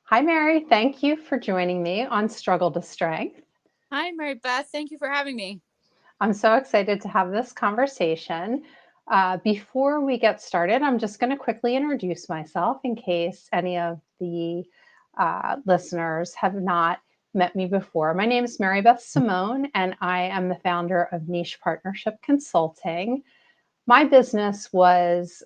Hi, Mary. Thank you for joining me on Struggle to Strength. Hi, Mary Beth. Thank you for having me. I'm so excited to have this conversation. Before we get started, I'm just going to quickly introduce myself in case any of the listeners have not met me before. My name is Mary Beth Simone, and I am the founder of Niche Partnership Consulting. My business was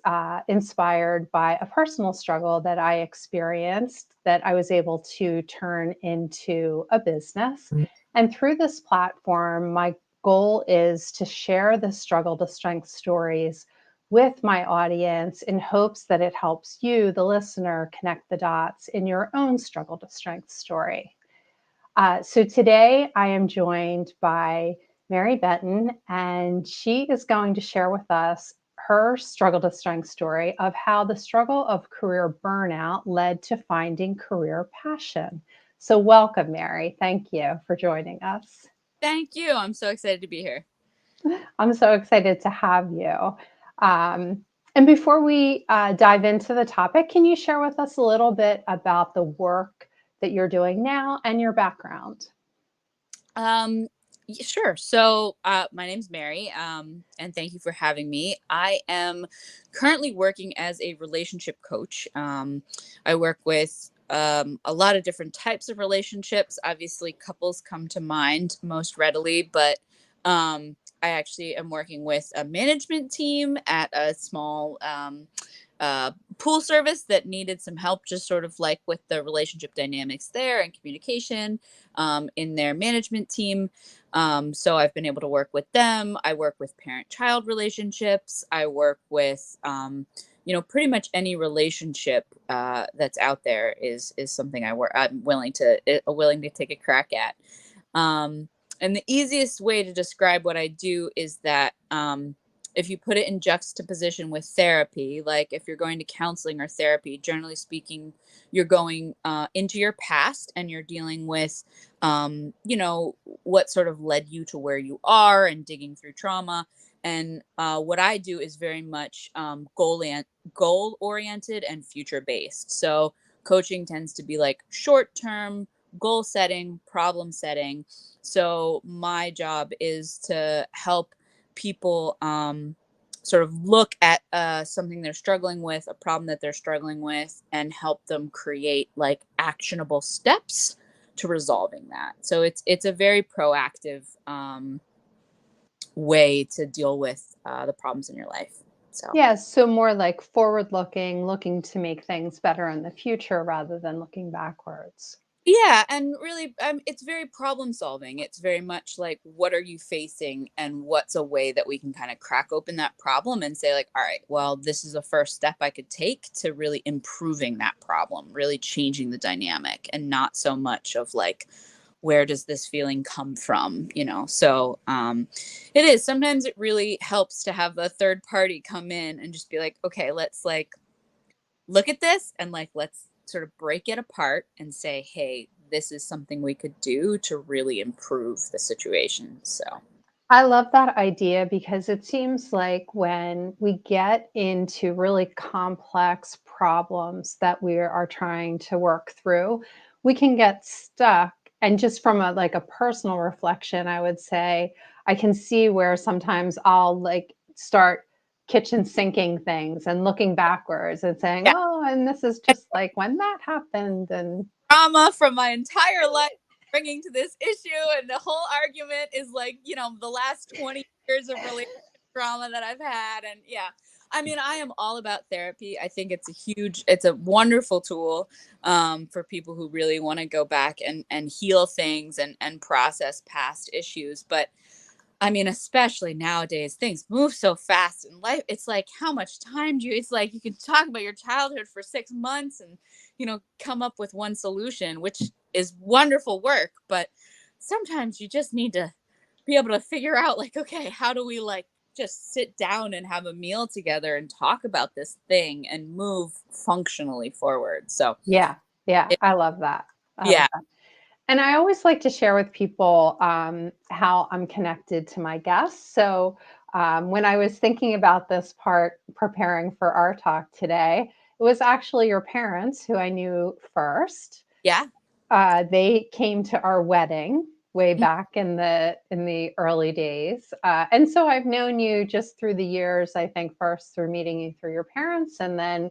inspired by a personal struggle that I experienced that I was able to turn into a business. And through this platform, my goal is to share the struggle to strength stories with my audience in hopes that it helps you, the listener, connect the dots in your own struggle to strength story. So today I am joined by Mary Benton, and she is going to share with us her struggle to strength story of how the struggle of career burnout led to finding career passion. So, welcome, Mary. Thank you for joining us. Thank you. I'm so excited to be here. I'm so excited to have you. And before we dive into the topic, can you share with us a little bit about the work that you're doing now and your background? Um, sure. My name's Mary, and thank you for having me. I am currently working as a relationship coach. I work with a lot of different types of relationships. Obviously, couples come to mind most readily, but I actually am working with a management team at a small pool service that needed some help, just sort of like with the relationship dynamics there and communication in their management team. So I've been able to work with them. I work with parent-child relationships. I work with, pretty much any relationship that's out there is something I'm willing to take a crack at. Um, and the easiest way to describe what I do is that if you put it in juxtaposition with therapy, like if you're going to counseling or therapy, generally speaking, you're going into your past and you're dealing with, what sort of led you to where you are and digging through trauma. And what I do is very much goal oriented and future based. So coaching tends to be like short term goal setting, problem setting. So my job is to help people sort of look at something they're struggling with, a problem that they're struggling with, and help them create like actionable steps to resolving that. So it's a very proactive way to deal with the problems in your life. So. Yeah, so more like forward looking, looking to make things better in the future rather than looking backwards. Yeah, and really, it's very problem solving. It's very much like, what are you facing, and what's a way that we can kind of crack open that problem and say, like, all right, well, this is a first step I could take to really improving that problem, really changing the dynamic, and not so much of like, where does this feeling come from, So, it is sometimes it really helps to have a third party come in and just be like, okay, let's like look at this and like let's sort of break it apart and say, hey, this is something we could do to really improve the situation. So I love that idea because it seems like when we get into really complex problems that we are trying to work through, we can get stuck. And just from a like a personal reflection, I would say I can see where sometimes I'll like start kitchen sinking things and looking backwards and saying, yeah, "Oh, and this is just like when that happened." And drama from my entire life bringing to this issue, and the whole argument is like, the last 20 years of relationship drama that I've had. And yeah, I mean, I am all about therapy. I think it's a wonderful tool for people who really want to go back and heal things and process past issues. But I mean, especially nowadays, things move so fast in life. It's like, how much time do you? It's like you can talk about your childhood for 6 months and, come up with one solution, which is wonderful work. But sometimes you just need to be able to figure out, like, okay, how do we like just sit down and have a meal together and talk about this thing and move functionally forward? So, yeah, yeah, it, I love that. I love yeah. that. And I always like to share with people how I'm connected to my guests. So when I was thinking about this part, preparing for our talk today, it was actually your parents who I knew first. Yeah. They came to our wedding way Mm. back in the early days, and so I've known you just through the years. I think first through meeting you through your parents, and then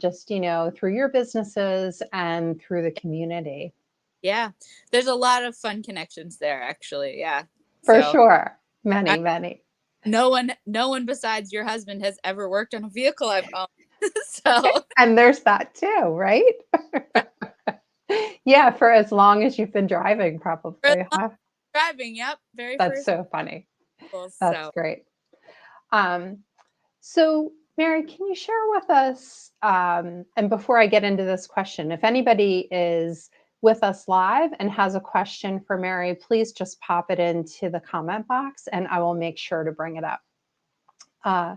just through your businesses and through the community. Yeah. There's a lot of fun connections there, actually. Yeah. For So sure, I, many, many. no one besides your husband has ever worked on a vehicle I've owned. So And there's that too, right? yeah, Yeah, for as long as you've been driving, for probably. long Huh? driving. Yep. Very That's first so funny. vehicle. That's So great. Um, so, Mary, can you share with us? And before I get into this question, if anybody is with us live and has a question for Mary, please just pop it into the comment box and I will make sure to bring it up. Uh,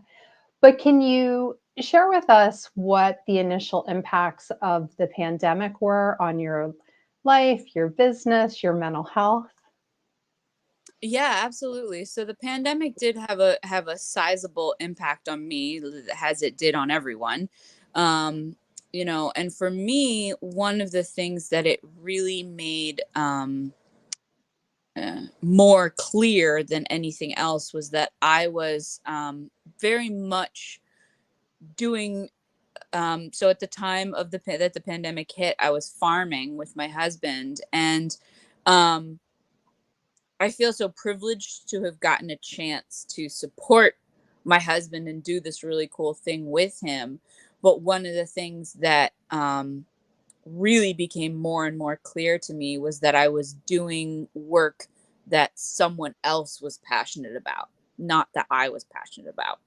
but can you share with us what the initial impacts of the pandemic were on your life, your business, your mental health? yeah, absolutely. So the pandemic did have a sizable impact on me, as it did on everyone. Um, and for me, one of the things that it really made more clear than anything else was that I was very much doing. So at the time of that the pandemic hit, I was farming with my husband, and um, I feel so privileged to have gotten a chance to support my husband and do this really cool thing with him. But one of the things that really became more and more clear to me was that I was doing work that someone else was passionate about, not that I was passionate about.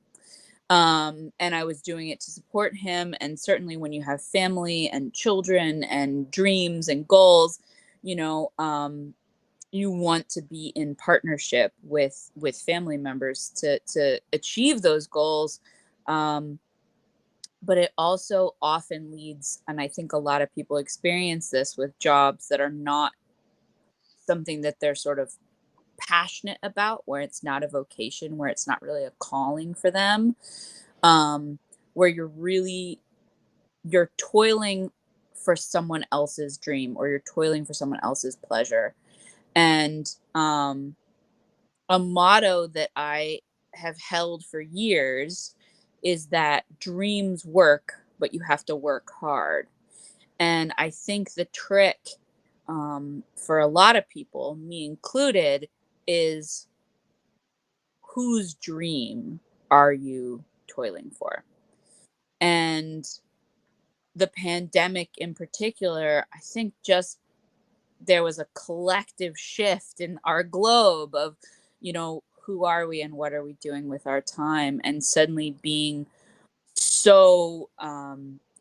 And I was doing it to support him. And certainly, when you have family and children and dreams and goals, you know, um, you want to be in partnership with family members to achieve those goals. Um, but it also often leads, and I think a lot of people experience this with jobs that are not something that they're sort of passionate about, where it's not a vocation, where it's not really a calling for them, um, where you're toiling for someone else's dream, or you're toiling for someone else's pleasure. And a motto that I have held for years is that dreams work, but you have to work hard. And I think the trick, for a lot of people, me included, is whose dream are you toiling for? And the pandemic in particular, I think just there was a collective shift in our globe of, who are we and what are we doing with our time? And suddenly being so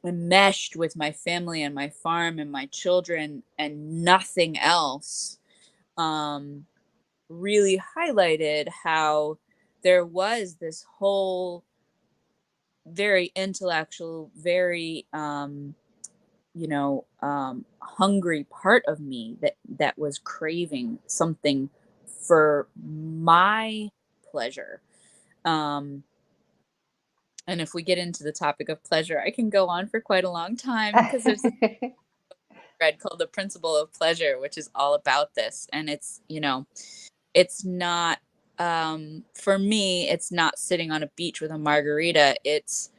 enmeshed with my family and my farm and my children and nothing else, um, really highlighted how there was this whole very intellectual, very hungry part of me that was craving something for my pleasure. um and if we get into the topic of pleasure, I can go on for quite a long time, because there's this thread called the principle of pleasure, which is all about this. And it's not, for me, it's not sitting on a beach with a margarita. It's,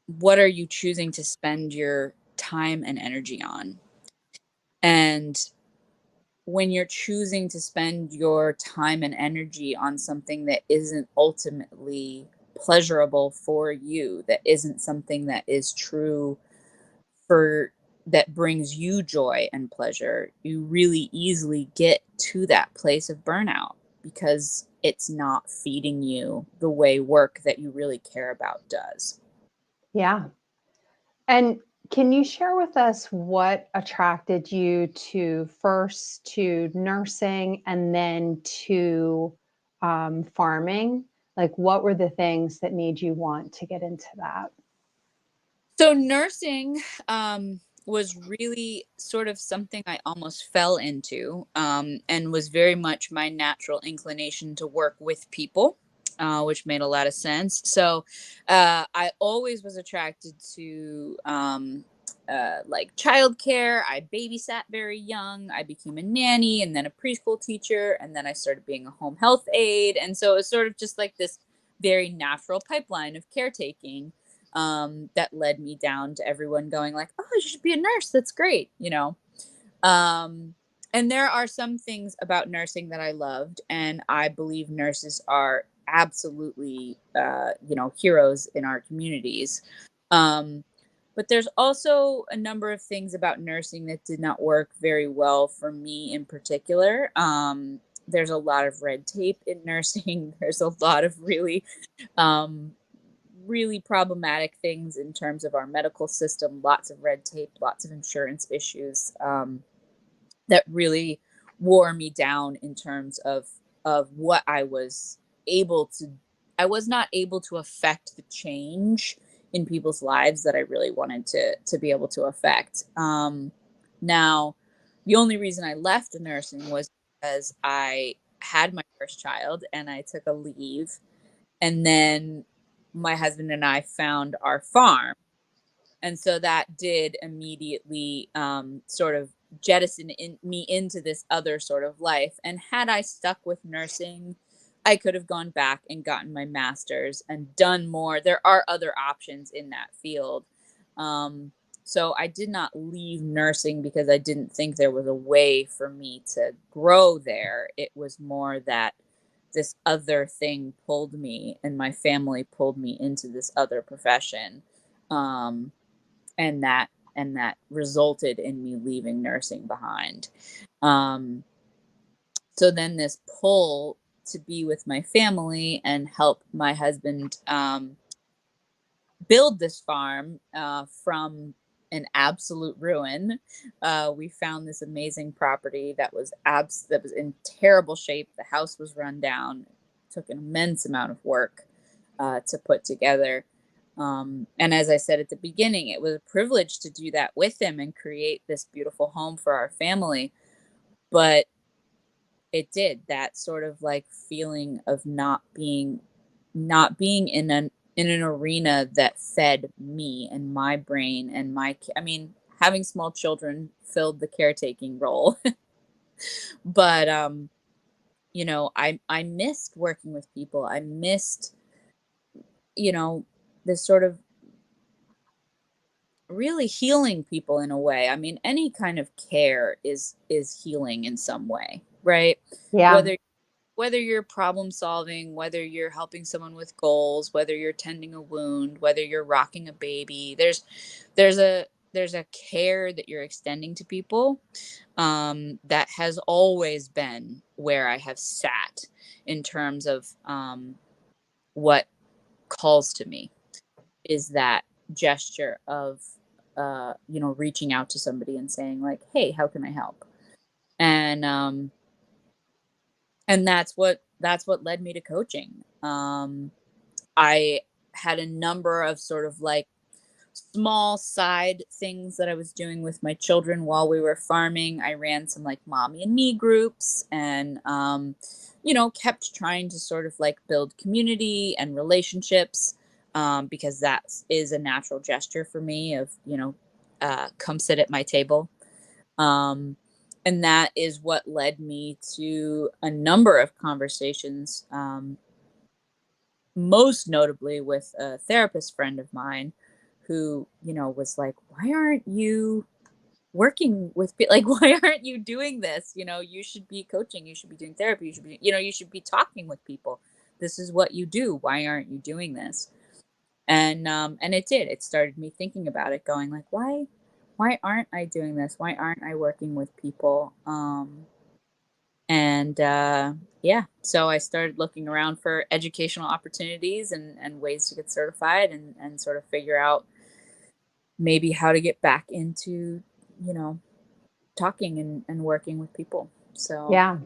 what are you choosing to spend your time and energy on? And when you're choosing to spend your time and energy on something that isn't ultimately pleasurable for you, that isn't something that is true for that brings you joy and pleasure, you really easily get to that place of burnout, because it's not feeding you the way work that you really care about does. Yeah. And can you share with us what attracted you to first to nursing and then to farming? Like, what were the things that made you want to get into that? So nursing was really sort of something I almost fell into, and was very much my natural inclination to work with people, which made a lot of sense. So I always was attracted to like childcare. I babysat very young. I became a nanny and then a preschool teacher. And then I started being a home health aide. And so it's sort of just like this very natural pipeline of caretaking that led me down to everyone going like, oh, you should be a nurse. That's great. Um, and there are some things about nursing that I loved, and I believe nurses are absolutely, heroes in our communities. Um, but there's also a number of things about nursing that did not work very well for me in particular. There's a lot of red tape in nursing. There's a lot of um, really problematic things in terms of our medical system. Lots of red tape, lots of insurance issues. That really wore me down in terms of what able to I was not able to affect the change in people's lives that I really wanted to be able to affect. Now, the only reason I left nursing was because I had my first child and I took a leave, and then my husband and I found our farm, and so that did immediately sort of me into this other sort of life. And had I stuck with nursing, I could have gone back and gotten my master's and done more. There are other options in that field. Um, so I did not leave nursing because I didn't think there was a way for me to grow there. It was more that this other thing pulled me, and my family pulled me into this other profession. Um, and that resulted in me leaving nursing behind. Um, so then this pull to be with my family and help my husband build this farm from an absolute ruin. We found this amazing property that was in terrible shape. The house was run down. It took an immense amount of work to put together. And as I said at the beginning, it was a privilege to do that with him and create this beautiful home for our family. But it did that sort of like feeling of not being in an arena that fed me and my brain and I mean, having small children filled the caretaking role. But I missed working with people. I missed, you know, this sort of really healing people in a way. I mean, any kind of care is healing in some way, right? Yeah. Whether you're problem solving, whether you're helping someone with goals, whether you're tending a wound, whether you're rocking a baby, there's a care that you're extending to people, that has always been where I have sat in terms of what calls to me is that gesture of reaching out to somebody and saying like, hey, how can I help? And um and that's what led me to coaching. I had a number of sort of like small side things that I was doing with my children while we were farming. I ran some like mommy and me groups, and kept trying to sort of like build community and relationships, because that is a natural gesture for me of, come sit at my table. Um, and that is what led me to a number of conversations, most notably with a therapist friend of mine who, was like, why aren't you working with people? Like, why aren't you doing this? You should be coaching, you should be doing therapy, you should be talking with people. This is what you do. Why aren't you doing this? And it started me thinking about it, going like, why aren't I doing this? Why aren't I working with people? And Yeah, so I started looking around for educational opportunities and ways to get certified, and sort of figure out maybe how to get back into, you know, talking and working with people. So, Yeah.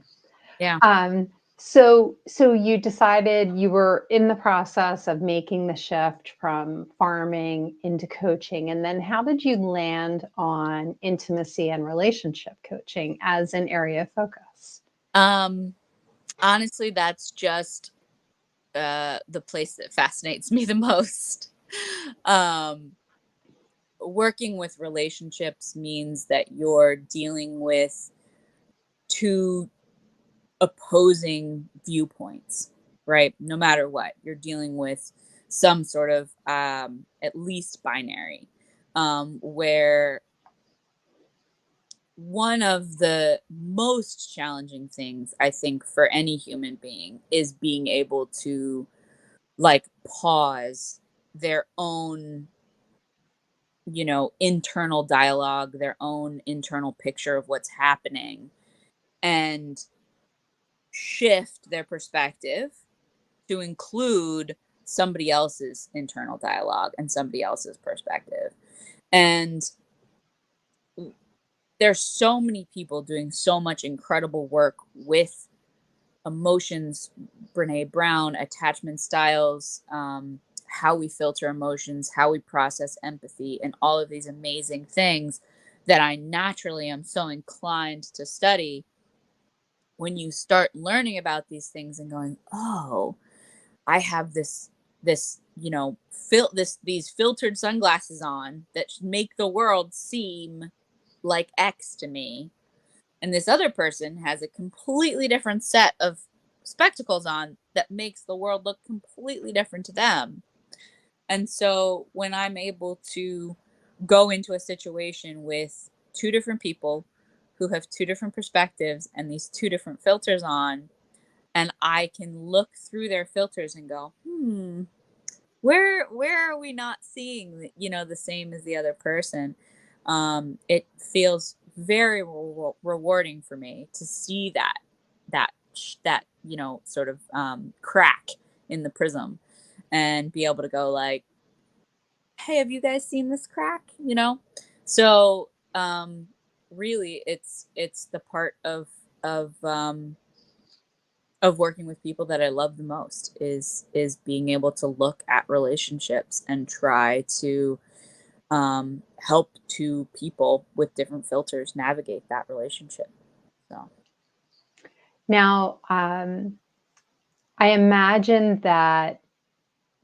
yeah. Um, so you decided you were in the process of making the shift from farming into coaching, and then how did you land on intimacy and relationship coaching as an area of focus? Um, Honestly, that's just the place that fascinates me the most. Um, working with relationships means that you're dealing with two opposing viewpoints, right? No matter what, you're dealing with some sort of at least binary, where one of the most challenging things I think for any human being is being able to like pause their own, internal dialogue, their own internal picture of what's happening, and shift their perspective to include somebody else's internal dialogue and somebody else's perspective. And there's so many people doing so much incredible work with emotions, Brene Brown, attachment styles, how we filter emotions, how we process empathy, and all of these amazing things that I naturally am so inclined to study. When you start learning about these things and going, oh, I have this these filtered sunglasses on that make the world seem like X to me, and this other person has a completely different set of spectacles on that makes the world look completely different to them. And so when I'm able to go into a situation with two different people who have two different perspectives and these two different filters on, and I can look through their filters and go, where are we not seeing the same as the other person? It feels very rewarding for me to see that sort of crack in the prism, and be able to go like, hey, have you guys seen this crack? So really it's the part of working with people that I love the most is being able to look at relationships and try to help two people with different filters navigate that relationship. So Now, I imagine that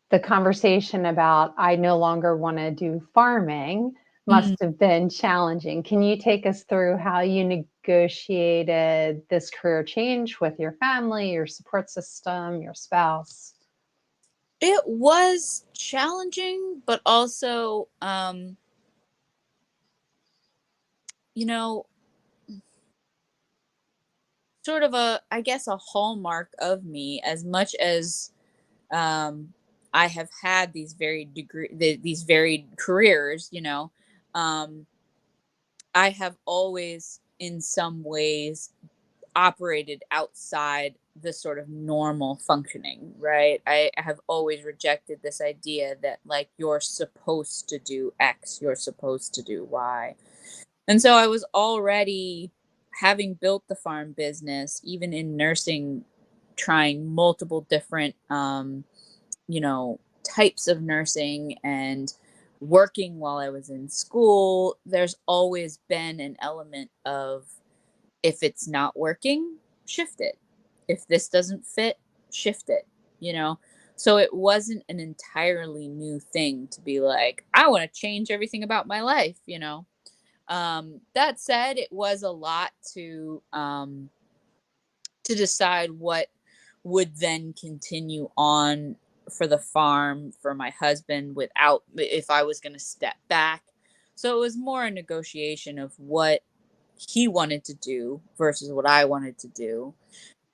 the conversation about I no longer want to do farming must Mm. have been challenging. Can you take us through how you negotiated this career change with your family, your support system, your spouse? It was challenging, but also, you know, sort of I guess, a hallmark of me. As much as um, I have had these varied careers, um, I have always, in some ways, operated outside the sort of normal functioning, right? I have always rejected this idea that like you're supposed to do X, you're supposed to do Y. And so I was already, having built the farm business, even in nursing, trying multiple different types of nursing, and working while I was in school. There's always been an element of, if it's not working, shift it. If this doesn't fit, shift it, you know? So it wasn't an entirely new thing to be like, I want to change everything about my life. That said, it was a lot to decide what would then continue on for the farm for my husband, without, if I was going to step back. So it was more a negotiation of what he wanted to do versus what I wanted to do.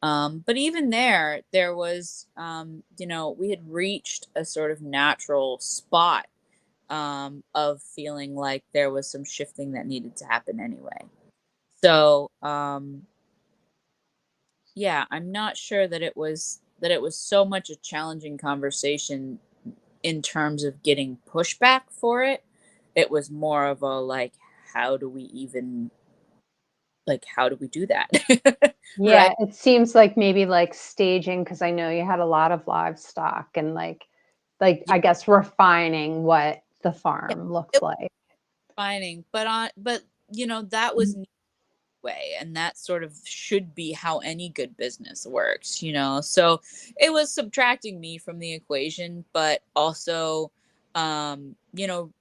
But even there was, we had reached a sort of natural spot of feeling like there was some shifting that needed to happen anyway. So, yeah, I'm not sure that it was so much a challenging conversation in terms of getting pushback for it. It was more of a like, how do we even how do we do that? Right? Yeah, it seems like maybe like staging because I know you had a lot of livestock and like Yeah, I guess refining what the yeah, farm it looks was like. finding, but that was new way, and that sort of should be how any good business works. So it was subtracting me from the equation, but also, um, you know,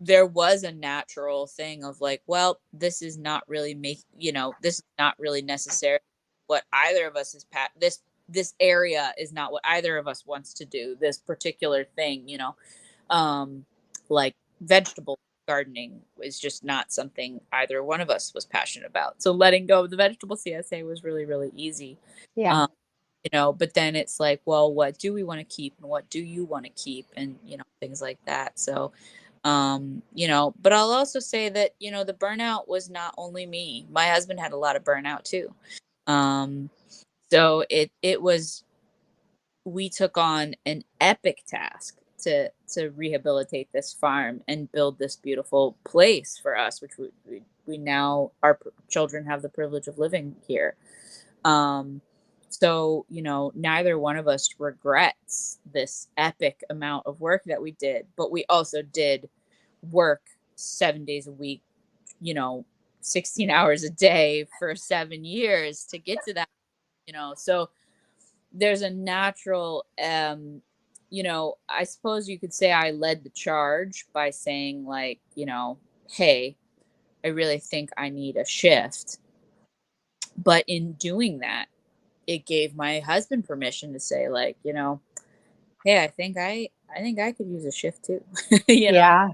there was a natural thing of like, well, this is not really this is not really necessary what either of us is this area is not what either of us wants to do, this particular thing, um like vegetable gardening is just not something either one of us was passionate about, so letting go of the vegetable CSA was really really easy. Yeah. um but then it's like, well, what do we want to keep and what do you want to keep, and things like that. So but I'll also say that the burnout was not only me. My husband had a lot of burnout too. um so it was we took on an epic task to rehabilitate this farm and build this beautiful place for us, which we now our children have the privilege of living here. um so neither one of us regrets this epic amount of work that we did, but we also did work 7 days a week, you know 16 hours a day for 7 years to get to that. So there's a natural I suppose you could say I led the charge by saying, like, hey, I really think I need a shift. But in doing that, it gave my husband permission to say, like, hey, I think I could use a shift too. you know Yeah.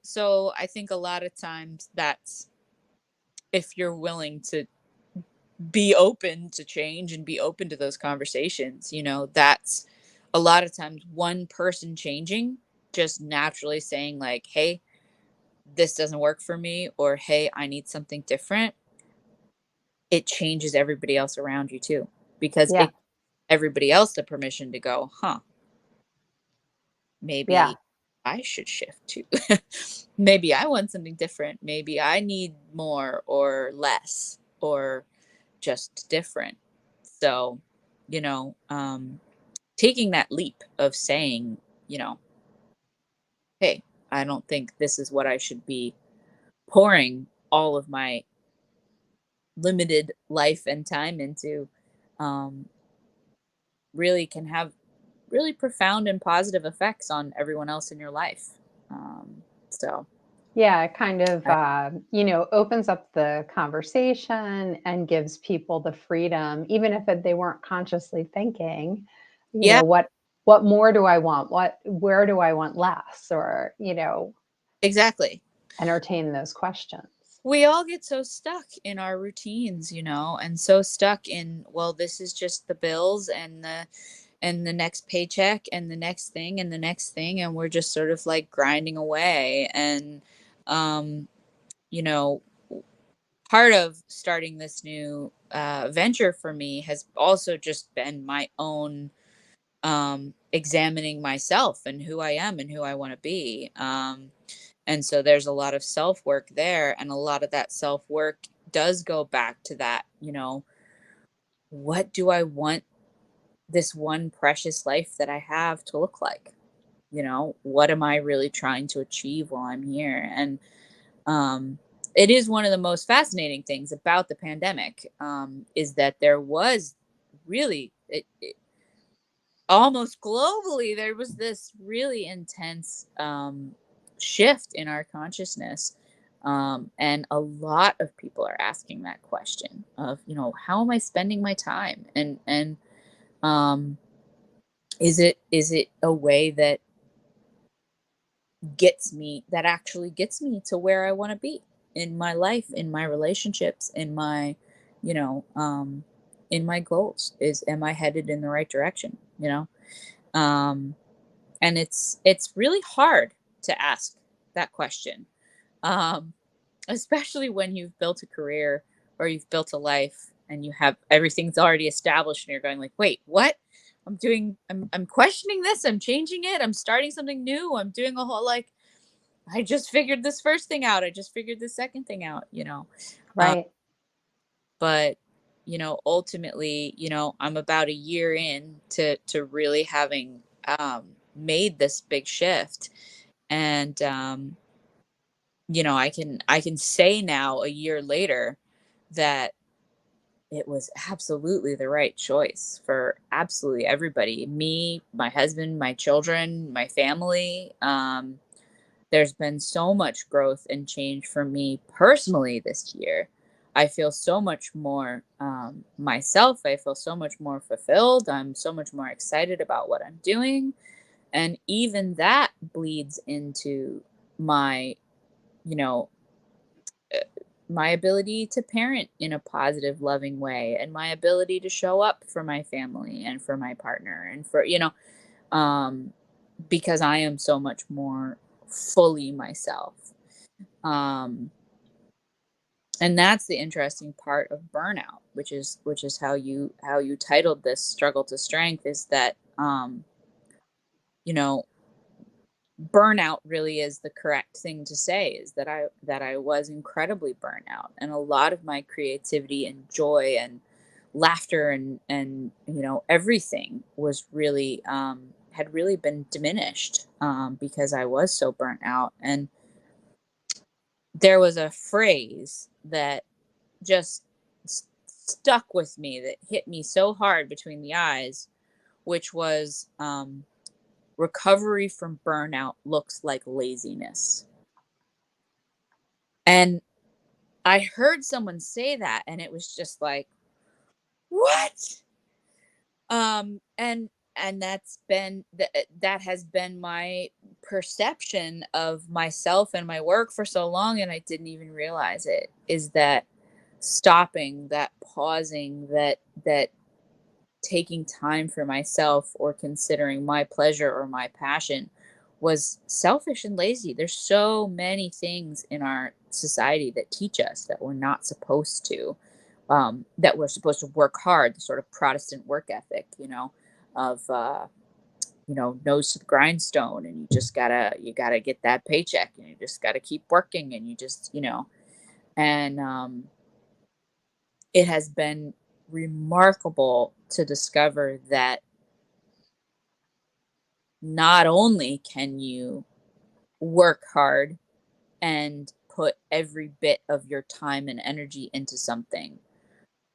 so I think a lot of times that's, if you're willing to be open to change and be open to those conversations, that's a lot of times one person changing, just naturally saying, like, hey, this doesn't work for me, or hey, I need something different. It changes everybody else around you too, because Yeah. it everybody else the permission to go, huh, Yeah. maybe I should shift too. Maybe I want something different. Maybe I need more or less or just different. So, you know, um, taking that leap of saying, you know, hey, I don't think this is what I should be pouring all of my limited life and time into, um, really can have really profound and positive effects on everyone else in your life. So, Yeah, it kind of, I, opens up the conversation and gives people the freedom, even if they weren't consciously thinking, yeah, what more do I want? Where do I want less? Or, exactly. entertain those questions. We all get so stuck in our routines, and so stuck in, well, this is just the bills and the next paycheck and the next thing and the next thing, and we're just sort of like grinding away. And um you know part of starting this new venture for me has also just been my own examining myself and who I am and who I want to be. And so there's a lot of self work there, and a lot of that self work does go back to that, what do I want this one precious life that I have to look like? What am I really trying to achieve while I'm here? And um, it is one of the most fascinating things about the pandemic, is that there was really, almost globally, there was this really intense shift in our consciousness. And a lot of people are asking that question of, how am I spending my time? And um, is it a way that actually gets me to where I want to be in my life, in my relationships, you know, um, in my goals? Am I headed in the right direction? Um, and it's really hard to ask that question, um, especially when you've built a career or you've built a life and you have everything's already established, and you're going like, wait, what? I'm questioning this, I'm changing it, I'm starting something new, I'm doing a whole, like, I just figured this first thing out. I just figured the second thing out. Uh, Right. but ultimately, I'm about a year in to really having made this big shift. And I can say now, a year later, that it was absolutely the right choice for absolutely everybody. Me, my husband, my children, my family. there's been so much growth and change for me personally this year. I feel so much more myself. I feel so much more fulfilled. I'm so much more excited about what I'm doing. And even that bleeds into my, you know, uh, my ability to parent in a positive, loving way, and my ability to show up for my family and for my partner and for, um, because I am so much more fully myself. Um, and that's the interesting part of burnout, which is how you titled this struggle to strength, is that you know burnout really is the correct thing to say, is that I was incredibly burnt out, and a lot of my creativity and joy and laughter and everything was really had really been diminished, because I was so burnt out. And there was a phrase that just stuck with me, that hit me so hard between the eyes, which was, recovery from burnout looks like laziness. And I heard someone say that, and it was just like, what? And that has been my perception of myself and my work for so long, and I didn't even realize it, is that stopping, that pausing, that taking time for myself, or considering my pleasure or my passion, was selfish and lazy. There's so many things in our society that teach us that we're not supposed to, that we're supposed to work hard, the sort of Protestant work ethic, of, nose to the grindstone, and you gotta get that paycheck, and you just gotta keep working, and and it has been remarkable to discover that not only can you work hard and put every bit of your time and energy into something,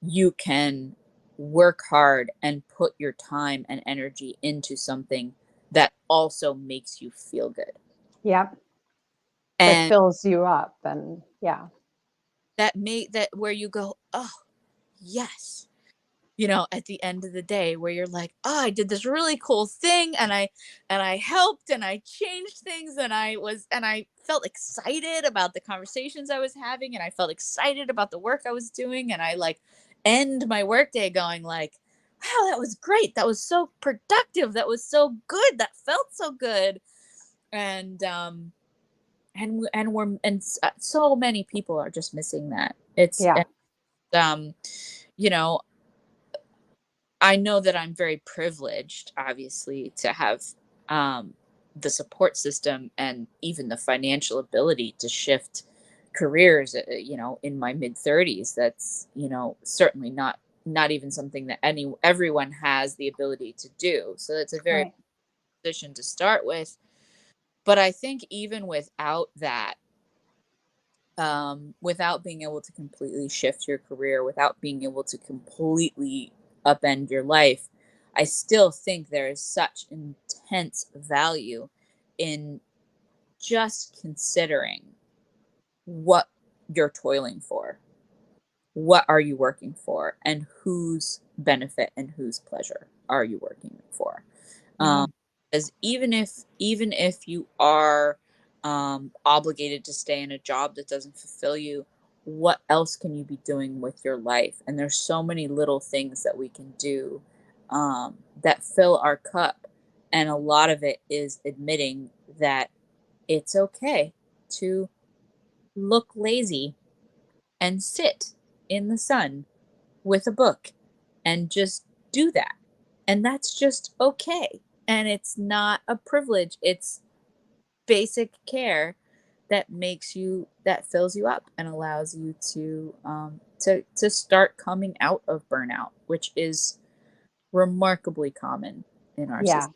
you can work hard and put your time and energy into something that also makes you feel good. Yep. That And fills you up, and yeah. that where you go, oh, yes. At the end of the day, where you're like, oh, I did this really cool thing, and I helped, and I changed things, and I felt excited about the conversations I was having, and I felt excited about the work I was doing, and I like end my workday going like, wow, that was great. That was so productive. That was so good. That felt so good. And so many people are just missing that. Yeah. Um you know I know that I'm very privileged, obviously, to have, um, the support system and even the financial ability to shift careers, in my mid 30s. That's, certainly not even something that everyone has the ability to do. So that's a very Right. position to start with. But I think even without that, without being able to completely shift your career, without being able to completely upend your life, I still think there is such intense value in just considering what you're toiling for. What are you working for? And whose benefit and whose pleasure are you working for? Yeah. Um, because even if you are obligated to stay in a job that doesn't fulfill you, what else can you be doing with your life? And there's so many little things that we can do, that fill our cup, and a lot of it is admitting that it's okay to look lazy and sit in the sun with a book and just do that. And that's just okay. And it's not a privilege. It's basic care that fills you up and allows you to start coming out of burnout, which is remarkably common in our Yeah. system.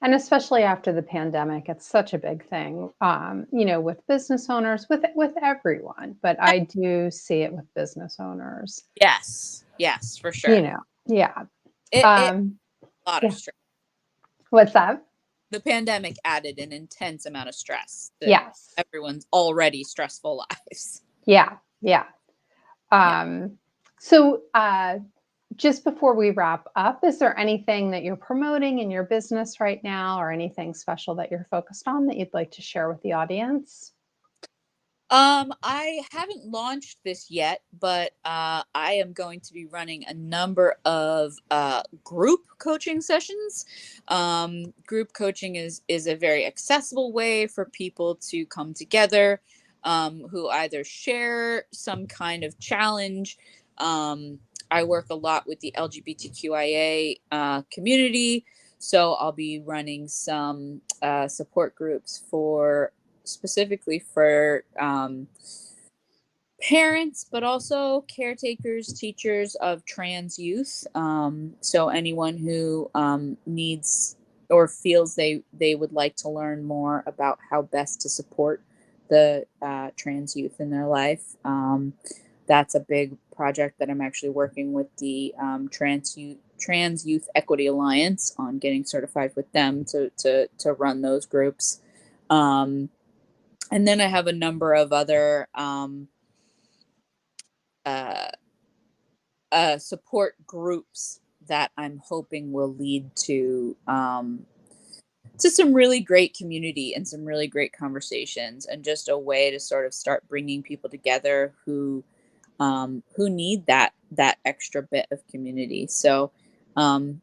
And especially after the pandemic, it's such a big thing, with business owners, with everyone. But I do see it with business owners. Yes, yes, for You sure. know, yeah. It Um, a lot of yeah. stress. What's that? the pandemic added an intense amount of stress to Yes. everyone's already stressful lives. Yeah. Yeah. Yeah. Um, so, just before we wrap up, is there anything that you're promoting in your business right now or anything special that you're focused on that you'd like to share with the audience? I haven't launched this yet, but I am going to be running a number of group coaching sessions. Group coaching is a very accessible way for people to come together, who either share some kind of challenge. Um, I work a lot with the LGBTQIA community, so I'll be running some support groups for specifically for parents, but also caretakers, teachers of trans youth. So anyone who needs or feels they would like to learn more about how best to support the trans youth in their life. That's a big project that I'm actually working with the Trans Youth Equity Alliance on getting certified with them to run those groups. Um, and then I have a number of other uh, support groups that I'm hoping will lead to some really great community and some really great conversations, and just a way to sort of start bringing people together who need that extra bit of community. So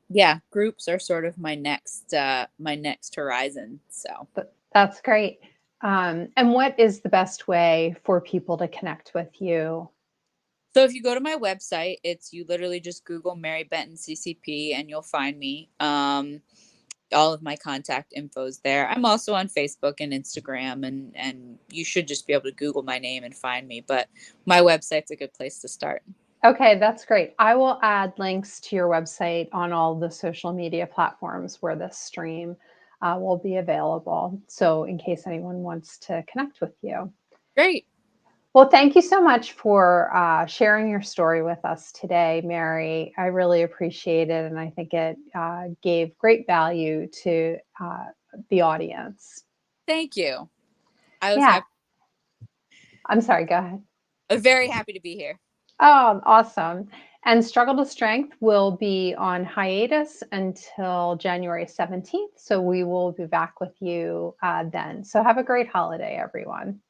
yeah, groups are sort of my next horizon. So That's great. And what is the best way for people to connect with you? So if you go to my website, it's you literally just Google Mary Benton CCP and you'll find me. All of my contact info is there. I'm also on Facebook and Instagram, and you should just be able to Google my name and find me. But my website's a good place to start. Okay, that's great. I will add links to your website on all the social media platforms where this stream will be available. So, in case anyone wants to connect with you. Great. Well, thank you so much for sharing your story with us today, Mary. I really appreciate it. And I think it gave great value to the audience. Thank you. I was Yeah, happy, I'm sorry, go ahead. very happy to be here. Oh, awesome. And Struggle to Strength will be on hiatus until January 17th. So we will be back with you then. So have a great holiday, everyone.